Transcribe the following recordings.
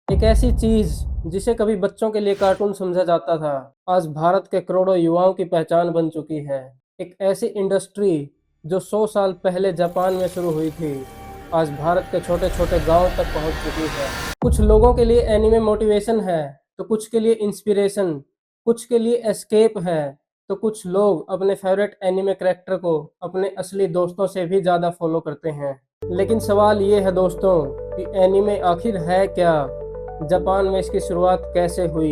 एक ऐसी चीज जिसे कभी बच्चों के लिए कार्टून समझा जाता था, आज भारत के करोड़ों युवाओं की पहचान बन चुकी है। एक ऐसी इंडस्ट्री जो 100 साल पहले जापान में शुरू हुई थी, आज भारत के छोटे छोटे गांव तक पहुंच चुकी है। कुछ लोगों के लिए एनिमे मोटिवेशन है, तो कुछ के लिए इंस्पिरेशन, कुछ के लिए एस्केप है, तो कुछ लोग अपने फेवरेट एनिमे कैरेक्टर को अपने असली दोस्तों से भी ज्यादा फॉलो करते हैं। लेकिन सवाल ये है दोस्तों कि एनिमे आखिर है क्या, जापान में इसकी शुरुआत कैसे हुई,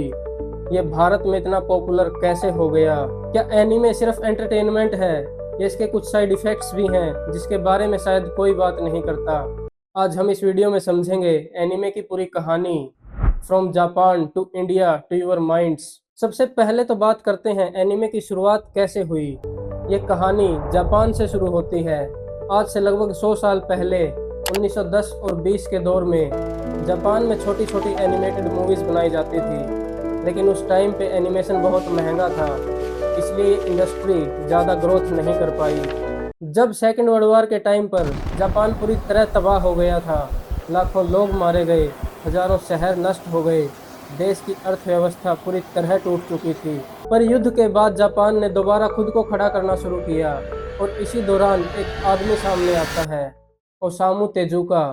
ये भारत में इतना पॉपुलर कैसे हो गया, क्या एनीमे सिर्फ एंटरटेनमेंट है या इसके कुछ साइड इफेक्ट्स भी हैं जिसके बारे में शायद कोई बात नहीं करता। आज हम इस वीडियो में समझेंगे एनीमे की पूरी कहानी, from Japan to India to your minds. सबसे पहले तो बात करते हैं एनीमे की शुरुआत कैसे हुई। ये कहानी जापान से शुरू होती है। आज से लगभग 100 साल पहले 1910 और 20 के दौर में जापान में छोटी छोटी एनिमेटेड मूवीज बनाई जाती थी, लेकिन उस टाइम पे एनिमेशन बहुत महंगा था, इसलिए इंडस्ट्री ज़्यादा ग्रोथ नहीं कर पाई। जब सेकेंड वर्ल्ड वॉर के टाइम पर जापान पूरी तरह तबाह हो गया था, लाखों लोग मारे गए, हजारों शहर नष्ट हो गए, देश की अर्थव्यवस्था पूरी तरह टूट चुकी थी। पर युद्ध के बाद जापान ने दोबारा खुद को खड़ा करना शुरू किया, और इसी दौरान एक आदमी सामने आता है, ओसामू तेजुका।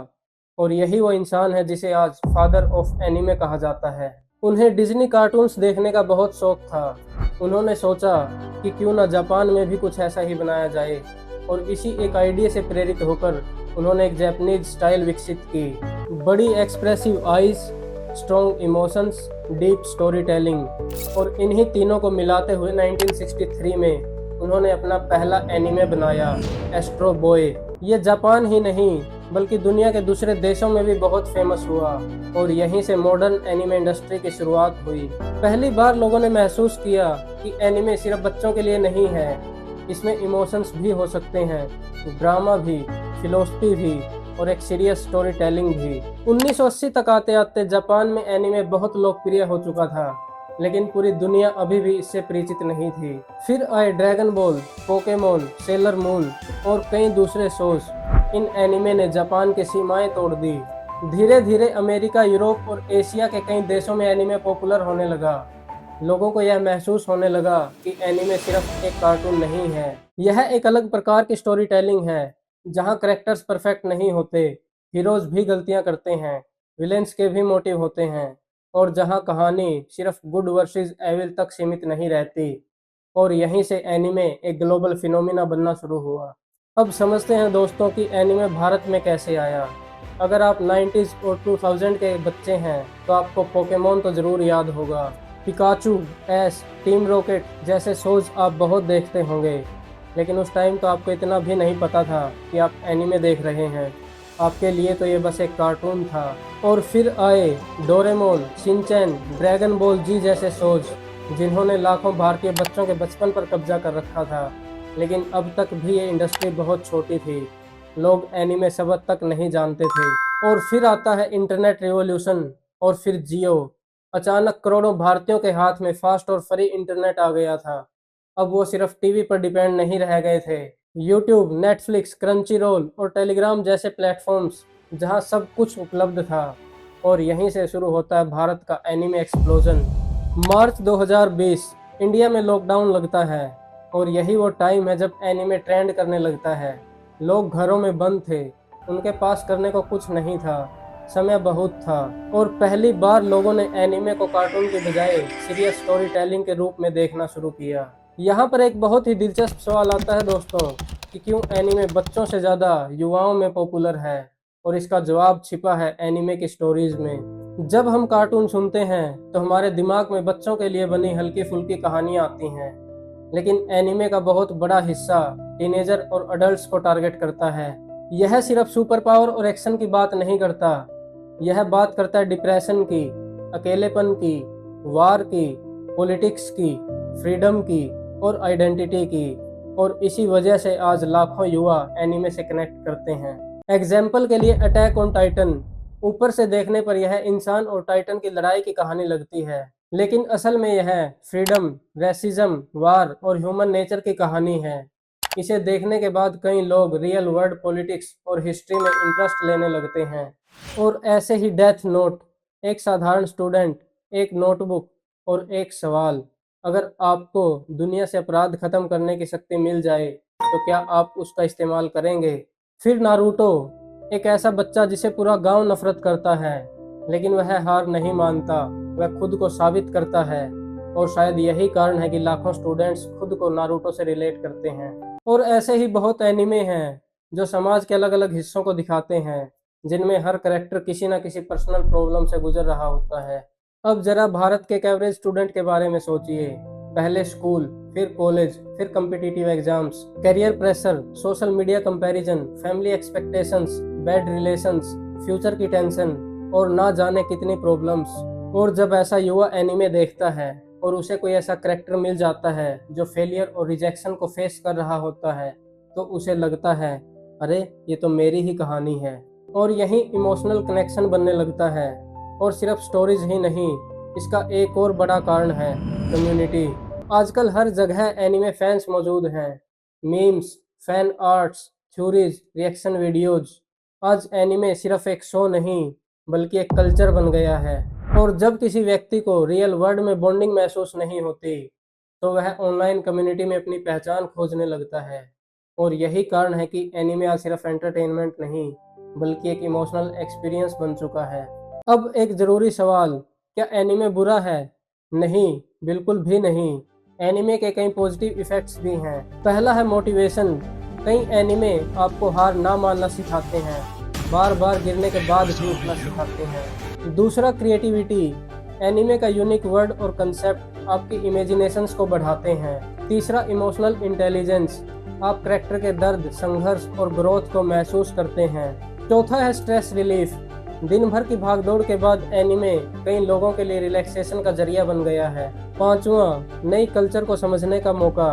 और यही वो इंसान है जिसे आज फादर ऑफ एनीमे कहा जाता है। उन्हें डिज्नी कार्टून्स देखने का बहुत शौक था। उन्होंने सोचा कि क्यों ना जापान में भी कुछ ऐसा ही बनाया जाए, और इसी एक आइडिया से प्रेरित होकर उन्होंने एक जापानीज स्टाइल विकसित की। बड़ी expressive eyes, strong emotions, deep story telling, और इन्हीं तीनों को मिलाते हुए 1963 में उन्होंने अपना पहला एनीमे बनाया, एस्ट्रो बॉय। ये जापान ही नहीं बल्कि दुनिया के दूसरे देशों में भी बहुत फेमस हुआ, और यहीं से मॉडर्न एनीमे इंडस्ट्री की शुरुआत हुई। पहली बार लोगों ने महसूस किया कि एनीमे सिर्फ बच्चों के लिए नहीं है, इसमें इमोशंस भी हो सकते हैं, ड्रामा भी, फिलोसफी भी, और एक सीरियस स्टोरी टेलिंग भी। 1980 तक आते आते जापान में एनीमे बहुत लोकप्रिय हो चुका था, लेकिन पूरी दुनिया अभी भी इससे परिचित नहीं थी। फिर आए dragon ball, Pokemon, seller moon और कई दूसरे शोज। इन एनीमे ने जापान की सीमाएं तोड़ दी। धीरे धीरे अमेरिका, यूरोप और एशिया के कई देशों में एनीमे पॉपुलर होने लगा। लोगों को यह महसूस होने लगा कि एनीमे सिर्फ एक कार्टून नहीं है, यह एक अलग प्रकार की स्टोरी टेलिंग है, जहां करेक्टर्स परफेक्ट नहीं होते, हीरोज भी गलतियां करते हैं, विलेंस के भी मोटिव होते हैं, और जहां कहानी सिर्फ गुड वर्सेस एविल तक सीमित नहीं रहती। और यहीं से एनीमे एक ग्लोबल फिनोमिना बनना शुरू हुआ। अब समझते हैं दोस्तों कि एनीमे भारत में कैसे आया। अगर आप 90s और 2000 के बच्चे हैं तो आपको पोकेमोन तो ज़रूर याद होगा। पिकाचू, एस, टीम रॉकेट जैसे शोज आप बहुत देखते होंगे, लेकिन उस टाइम तो आपको इतना भी नहीं पता था कि आप एनीमे देख रहे हैं। आपके लिए तो ये बस एक कार्टून था। और फिर आए डोरेमोन, शिनचैन, ड्रैगन बॉल जी जैसे शोज, जिन्होंने लाखों भारतीय बच्चों के बचपन पर कब्जा कर रखा था। लेकिन अब तक भी ये इंडस्ट्री बहुत छोटी थी, लोग एनीमे शब्द तक नहीं जानते थे। और फिर आता है इंटरनेट रिवॉल्यूशन, और फिर जियो। अचानक करोड़ों भारतीयों के हाथ में फास्ट और फ्री इंटरनेट आ गया था। अब वो सिर्फ टीवी पर डिपेंड नहीं रह गए थे। यूट्यूब, नेटफ्लिक्स, क्रंची रोल और टेलीग्राम जैसे प्लेटफॉर्म्स, जहां सब कुछ उपलब्ध था। और यहीं से शुरू होता है भारत का एनीमे एक्सप्लोजन। मार्च 2020 इंडिया में लॉकडाउन लगता है, और यही वो टाइम है जब एनीमे ट्रेंड करने लगता है। लोग घरों में बंद थे, उनके पास करने को कुछ नहीं था, समय बहुत था, और पहली बार लोगों ने एनीमे को कार्टून के बजाय सीरियस स्टोरी टेलिंग के रूप में देखना शुरू किया। यहाँ पर एक बहुत ही दिलचस्प सवाल आता है दोस्तों कि क्यों एनीमे बच्चों से ज़्यादा युवाओं में पॉपुलर है, और इसका जवाब छिपा है एनीमे की स्टोरीज में। जब हम कार्टून सुनते हैं तो हमारे दिमाग में बच्चों के लिए बनी हल्की फुल्की कहानियाँ आती हैं, लेकिन एनीमे का बहुत बड़ा हिस्सा टीनेजर और अडल्ट्स को टारगेट करता है। यह सिर्फ सुपर पावर और एक्शन की बात नहीं करता, यह बात करता है डिप्रेशन की, अकेलेपन की, वार की, पॉलिटिक्स की, फ्रीडम की और आइडेंटिटी की। और इसी वजह से आज लाखों युवा एनीमे से कनेक्ट करते हैं। एग्जाम्पल के लिए अटैक ऑन टाइटन, ऊपर से देखने पर यह इंसान और टाइटन की लड़ाई की कहानी लगती है, लेकिन असल में यह फ्रीडम, रेसिज्म, वार और ह्यूमन नेचर की कहानी है। इसे देखने के बाद कई लोग रियल वर्ल्ड पॉलिटिक्स और हिस्ट्री में इंटरेस्ट लेने लगते हैं। और ऐसे ही डेथ नोट, एक साधारण स्टूडेंट, एक नोटबुक और एक सवाल। अगर आपको दुनिया से अपराध खत्म करने की शक्ति मिल जाए, तो क्या आप उसका इस्तेमाल करेंगे? फिर नारुतो, एक ऐसा बच्चा जिसे पूरा गांव नफरत करता है, लेकिन वह हार नहीं मानता, वह खुद को साबित करता है। और शायद यही कारण है कि लाखों स्टूडेंट्स खुद को नारुतो से रिलेट करते हैं। और ऐसे ही बहुत एनिमे हैं जो समाज के अलग अलग हिस्सों को दिखाते हैं, जिनमें हर करेक्टर किसी न किसी पर्सनल प्रॉब्लम से गुजर रहा होता है। अब जरा भारत के एक एवरेज स्टूडेंट के बारे में सोचिए। पहले स्कूल, फिर कॉलेज, फिर competitive exams, career pressure, social media comparison, family expectations, bad relations, future की टेंशन और ना जाने कितनी प्रॉब्लम्स। और जब ऐसा युवा एनिमे देखता है और उसे कोई ऐसा करेक्टर मिल जाता है जो फेलियर और रिजेक्शन को फेस कर रहा होता है, तो उसे लगता है, अरे ये तो मेरी ही कहानी है। और यही इमोशनल कनेक्शन बनने लगता है। और सिर्फ स्टोरीज ही नहीं, इसका एक और बड़ा कारण है कम्युनिटी। आजकल हर जगह एनिमे फैंस मौजूद हैं। Memes, fan arts, theories, reaction videos. आज एनिमे सिर्फ एक शो नहीं, बल्कि एक कल्चर बन गया है। और जब किसी व्यक्ति को रियल वर्ल्ड में बॉन्डिंग महसूस नहीं होती, तो वह ऑनलाइन कम्युनिटी में अपनी पहचान खोजने लगता है। और यही कारण है कि एनिमे आज सिर्फ एंटरटेनमेंट नहीं, बल्कि एक इमोशनल एक्सपीरियंस बन चुका है। अब एक ज़रूरी सवाल, क्या एनिमे बुरा है? नहीं, बिल्कुल भी नहीं। एनिमे के कई पॉजिटिव इफ़ेक्ट्स भी हैं। पहला है मोटिवेशन। कई एनिमे आपको हार ना मानना सिखाते हैं, बार बार गिरने के बाद भी उठना सिखाते हैं। दूसरा क्रिएटिविटी। एनिमे का यूनिक वर्ड और कंसेप्ट आपकी इमेजिनेशंस को बढ़ाते हैं। तीसरा इमोशनल इंटेलिजेंस। आप कैरेक्टर के दर्द, संघर्ष और ग्रोथ को महसूस करते हैं। चौथा है स्ट्रेस रिलीफ। दिन भर की भागदौड़ के बाद एनिमे कई लोगों के लिए रिलैक्सेशन का जरिया बन गया है। पांचवा, नई कल्चर को समझने का मौका।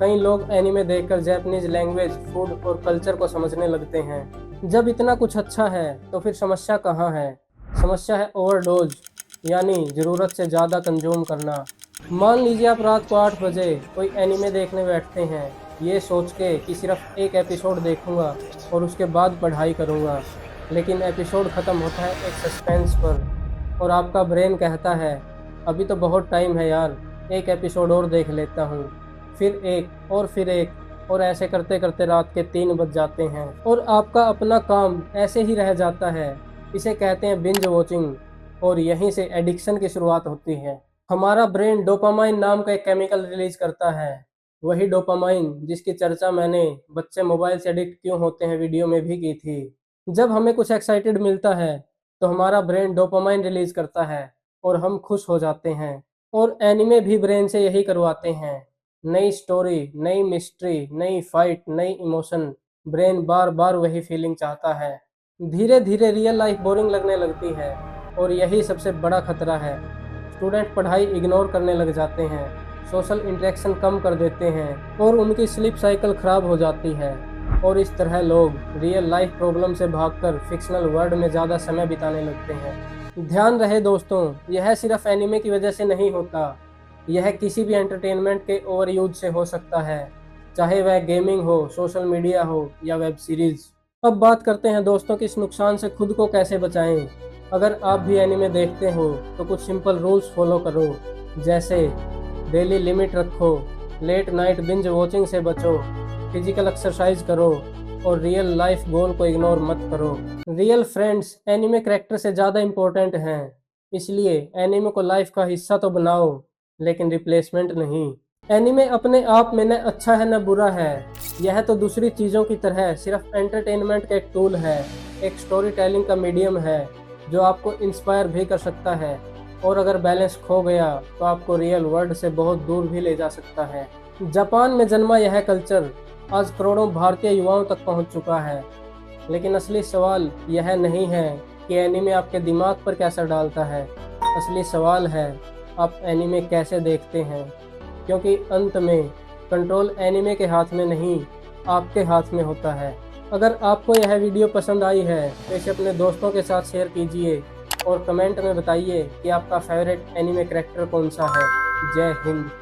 कई लोग एनिमे देखकर जापानीज लैंग्वेज, फूड और कल्चर को समझने लगते हैं। जब इतना कुछ अच्छा है, तो फिर समस्या कहाँ है? समस्या है ओवरडोज, यानी ज़रूरत से ज़्यादा कंज्यूम करना। मान लीजिए आप रात को 8 बजे कोई एनिमे देखने बैठते हैं, ये सोच के कि सिर्फ एक एपिसोड देखूंगा और उसके बाद पढ़ाई करूंगा। लेकिन एपिसोड ख़त्म होता है एक सस्पेंस पर, और आपका ब्रेन कहता है, अभी तो बहुत टाइम है यार, एक एपिसोड और देख लेता हूँ। फिर एक और फिर एक, और ऐसे करते करते रात के 3 बज जाते हैं और आपका अपना काम ऐसे ही रह जाता है। इसे कहते हैं बिंज वॉचिंग, और यहीं से एडिक्शन की शुरुआत होती है। हमारा ब्रेन डोपामाइन नाम का एक केमिकल रिलीज करता है। वही डोपामाइन जिसकी चर्चा मैंने बच्चे मोबाइल से एडिक्ट क्यों होते हैं वीडियो में भी की थी। जब हमें कुछ एक्साइटेड मिलता है, तो हमारा ब्रेन डोपामाइन रिलीज करता है और हम खुश हो जाते हैं। और एनिमे भी ब्रेन से यही करवाते हैं। नई स्टोरी, नई मिस्ट्री, नई फाइट, नई इमोशन। ब्रेन बार बार वही फीलिंग चाहता है। धीरे धीरे रियल लाइफ बोरिंग लगने लगती है, और यही सबसे बड़ा खतरा है। स्टूडेंट पढ़ाई इग्नोर करने लग जाते हैं, सोशल इंटरेक्शन कम कर देते हैं, और उनकी स्लीप साइकिल खराब हो जाती है। और इस तरह लोग रियल लाइफ प्रॉब्लम से भागकर फिक्शनल वर्ल्ड में ज़्यादा समय बिताने लगते हैं। ध्यान रहे दोस्तों, यह सिर्फ एनिमे की वजह से नहीं होता। यह किसी भी एंटरटेनमेंट के ओवर यूज से हो सकता है, चाहे वह गेमिंग हो, सोशल मीडिया हो या वेब सीरीज। अब बात करते हैं दोस्तों कि इस नुकसान से खुद को कैसे बचाएं। अगर आप भी एनिमे देखते हो, तो कुछ सिंपल रूल्स फॉलो करो, जैसे डेली लिमिट रखो, लेट नाइट बिंज वॉचिंग से बचो, फिजिकल एक्सरसाइज करो, और रियल लाइफ गोल को इग्नोर मत करो। रियल फ्रेंड्स एनिमे कैरेक्टर से ज़्यादा इम्पोर्टेंट हैं, इसलिए एनिमे को लाइफ का हिस्सा तो बनाओ, लेकिन रिप्लेसमेंट नहीं। एनिमे अपने आप में न अच्छा है न बुरा है। यह तो दूसरी चीज़ों की तरह सिर्फ एंटरटेनमेंट का एक टूल है, एक स्टोरी टेलिंग का मीडियम है, जो आपको इंस्पायर भी कर सकता है, और अगर बैलेंस खो गया तो आपको रियल वर्ल्ड से बहुत दूर भी ले जा सकता है। जापान में जन्मा यह कल्चर आज करोड़ों भारतीय युवाओं तक पहुंच चुका है। लेकिन असली सवाल यह नहीं है कि एनिमे आपके दिमाग पर कैसा डालता है। असली सवाल है, आप एनिमे कैसे देखते हैं, क्योंकि अंत में कंट्रोल एनिमे के हाथ में नहीं, आपके हाथ में होता है। अगर आपको यह वीडियो पसंद आई है, तो इसे अपने दोस्तों के साथ शेयर कीजिए और कमेंट में बताइए कि आपका फेवरेट एनिमे कैरेक्टर कौन सा है। जय हिंद।